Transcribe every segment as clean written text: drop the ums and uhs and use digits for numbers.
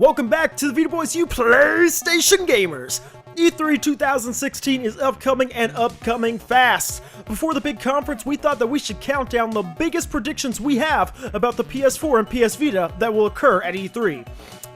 Welcome back to the Vita Boys, you PlayStation gamers! E3 2016 is upcoming and upcoming fast. Before the big conference, we thought that we should count down the biggest predictions we have about the PS4 and PS Vita that will occur at E3.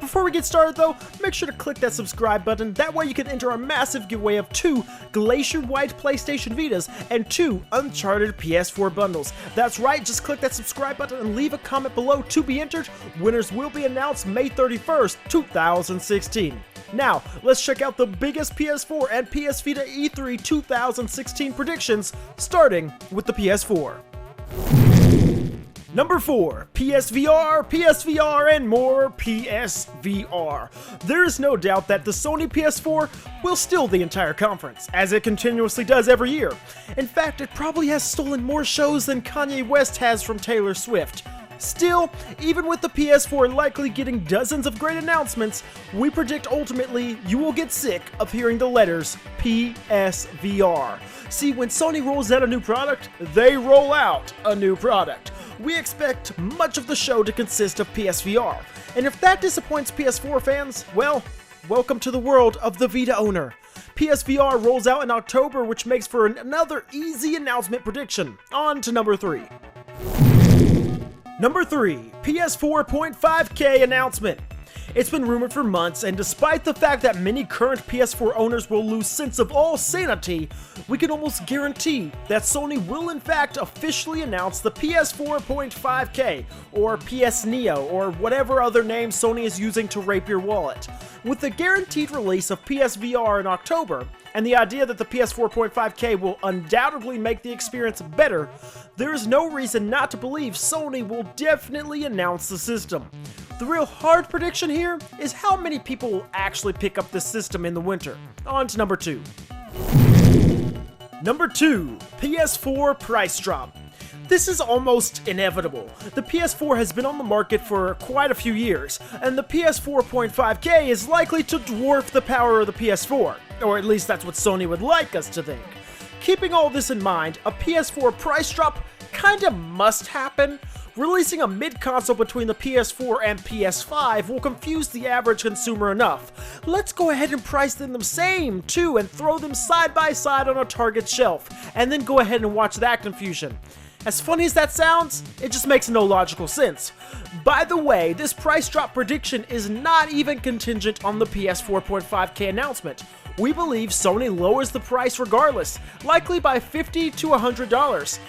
Before we get started though, make sure to click that subscribe button, that way you can enter our massive giveaway of 2 Glacier White PlayStation Vitas and 2 Uncharted PS4 bundles. That's right, just click that subscribe button and leave a comment below to be entered. Winners will be announced May 31st, 2016. Now, let's check out the biggest PS4 and PS Vita E3 2016 predictions, starting with the PS4. Number 4, PSVR, and more PSVR. There is no doubt that the Sony PS4 will steal the entire conference, as it continuously does every year. In fact, it probably has stolen more shows than Kanye West has from Taylor Swift. Still, even with the PS4 likely getting dozens of great announcements, we predict ultimately you will get sick of hearing the letters PSVR. See, when Sony rolls out a new product, they roll out a new product. We expect much of the show to consist of PSVR, and if that disappoints PS4 fans, well, welcome to the world of the Vita owner. PSVR rolls out in October, which makes for another easy announcement prediction. On to number 3. Number 3, PS4.5K announcement. It's been rumored for months, and despite the fact that many current PS4 owners will lose sense of all sanity, we can almost guarantee that Sony will in fact officially announce the PS4.5K, or PS Neo, or whatever other name Sony is using to rape your wallet. With the guaranteed release of PSVR in October, and the idea that the PS4.5K will undoubtedly make the experience better, there is no reason not to believe Sony will definitely announce the system. The real hard prediction here is how many people will actually pick up this system in the winter. On to number 2. Number 2, PS4 Price Drop. This is almost inevitable. The PS4 has been on the market for quite a few years, and the PS4.5K is likely to dwarf the power of the PS4, or at least that's what Sony would like us to think. Keeping all this in mind, a PS4 price drop kinda must happen. Releasing a mid-console between the PS4 and PS5 will confuse the average consumer enough. Let's go ahead and price them the same, too, and throw them side by side on a Target shelf, and then go ahead and watch that confusion. As funny as that sounds, it just makes no logical sense. By the way, this price drop prediction is not even contingent on the PS4.5K announcement. We believe Sony lowers the price regardless, likely by $50 to $100.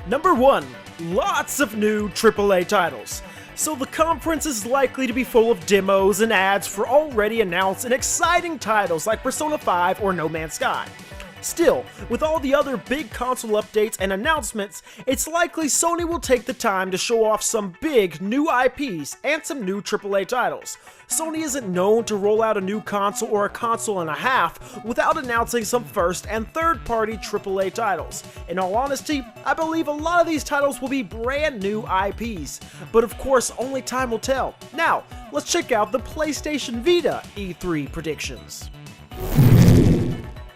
Number 1, lots of new AAA titles. So the conference is likely to be full of demos and ads for already announced and exciting titles like Persona 5 or No Man's Sky. Still, with all the other big console updates and announcements, it's likely Sony will take the time to show off some big new IPs and some new AAA titles. Sony isn't known to roll out a new console or a console and a half without announcing some first and third-party AAA titles. In all honesty, I believe a lot of these titles will be brand new IPs, but of course only time will tell. Now, let's check out the PlayStation Vita E3 predictions.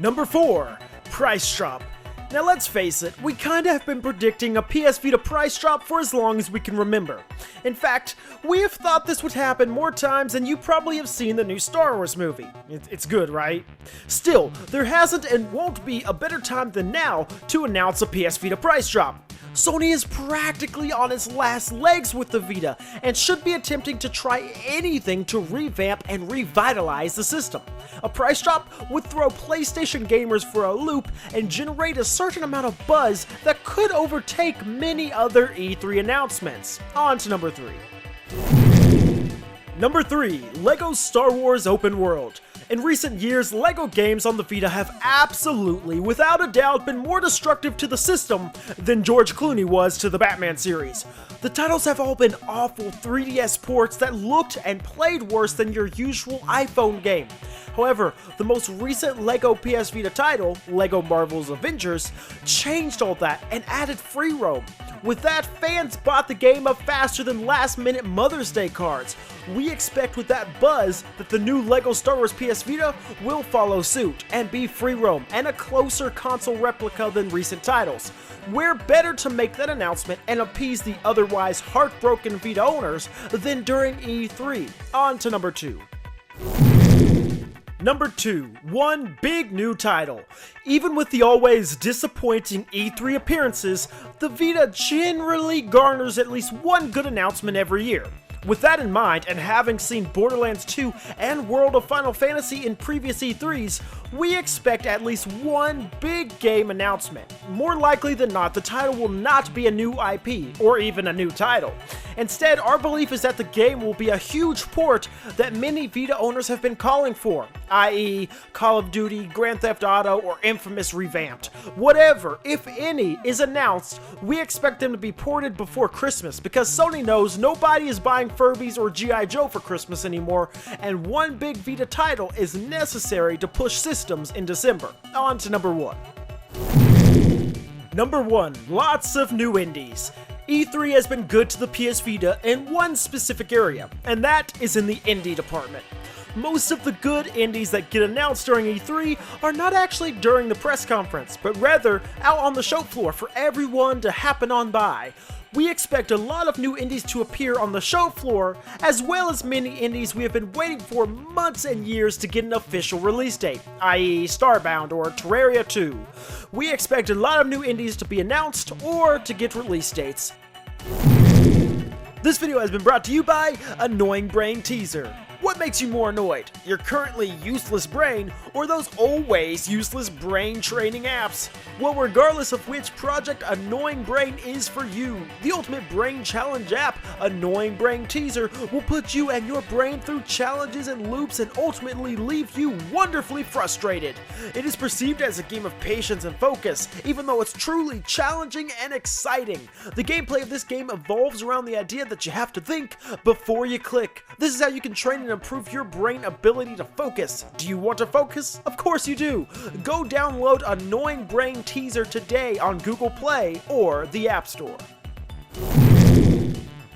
Number 4, Price Drop. Now let's face it, we kinda have been predicting a PS Vita price drop for as long as we can remember. In fact, we have thought this would happen more times than you probably have seen the new Star Wars movie. It's good, right? Still, there hasn't and won't be a better time than now to announce a PS Vita price drop. Sony is practically on its last legs with the Vita, and should be attempting to try anything to revamp and revitalize the system. A price drop would throw PlayStation gamers for a loop and generate a certain amount of buzz that could overtake many other E3 announcements. On to number 3. Number 3, LEGO Star Wars Open World. In recent years, LEGO games on the Vita have absolutely, without a doubt, been more destructive to the system than George Clooney was to the Batman series. The titles have all been awful 3DS ports that looked and played worse than your usual iPhone game. However, the most recent LEGO PS Vita title, LEGO Marvel's Avengers, changed all that and added free roam. With that, fans bought the game up faster than last-minute Mother's Day cards. We expect with that buzz that the new LEGO Star Wars PS PS Vita will follow suit and be free roam and a closer console replica than recent titles. Where better to make that announcement and appease the otherwise heartbroken Vita owners than during E3. On to number 2. Number 2, one big new title. Even with the always disappointing E3 appearances, the Vita generally garners at least one good announcement every year. With that in mind, and having seen Borderlands 2 and World of Final Fantasy in previous E3s, we expect at least one big game announcement. More likely than not, the title will not be a new IP, or even a new title. Instead, our belief is that the game will be a huge port that many Vita owners have been calling for, i.e. Call of Duty, Grand Theft Auto, or Infamous revamped. Whatever, if any, is announced, we expect them to be ported before Christmas, because Sony knows nobody is buying Furbies or G.I. Joe for Christmas anymore, and one big Vita title is necessary to push systems in December. On to number 1. Number 1, lots of new indies. E3 has been good to the PS Vita in one specific area, and that is in the indie department. Most of the good indies that get announced during E3 are not actually during the press conference, but rather out on the show floor for everyone to happen on by. We expect a lot of new indies to appear on the show floor, as well as many indies we have been waiting for months and years to get an official release date, i.e. Starbound or Terraria 2. We expect a lot of new indies to be announced or to get release dates. This video has been brought to you by Annoying Brain Teaser. What makes you more annoyed? Your currently useless brain or those always useless brain training apps? Well, regardless of which project Annoying Brain is for you, the ultimate brain challenge app, Annoying Brain Teaser, will put you and your brain through challenges and loops and ultimately leave you wonderfully frustrated. It is perceived as a game of patience and focus, even though it's truly challenging and exciting. The gameplay of this game evolves around the idea that you have to think before you click. This is how you can train and improve your brain ability to focus. Do you want to focus? Of course you do. Go download Annoying Brain Teaser today on Google Play or the App Store.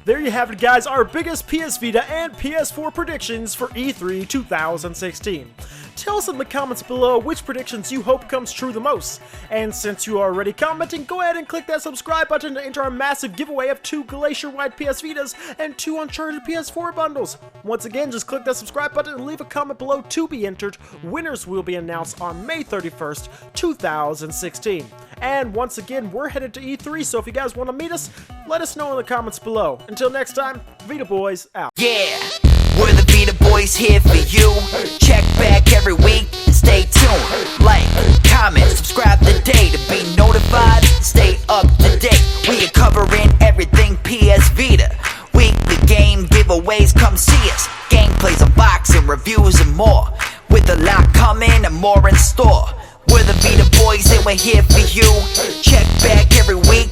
There you have it, guys, our biggest PS Vita and PS4 predictions for E3 2016. Tell us in the comments below which predictions you hope comes true the most. And since you are already commenting, go ahead and click that subscribe button to enter our massive giveaway of 2 Glacier-wide PS Vitas and 2 Uncharted PS4 bundles. Once again, just click that subscribe button and leave a comment below to be entered. Winners will be announced on May 31st, 2016. And once again, we're headed to E3, so if you guys want to meet us, let us know in the comments below. Until next time, Vita Boys out. Yeah, we're the Vita Boys here for you. Check back every week and stay tuned. Like, comment, subscribe today to be notified. Stay up to date. We are covering everything PS Vita. Weekly game giveaways, come see us. Gameplays, unboxing, reviews, and more. With a lot coming and more in store. We're the Vita Boys and we're here for you. Check back every week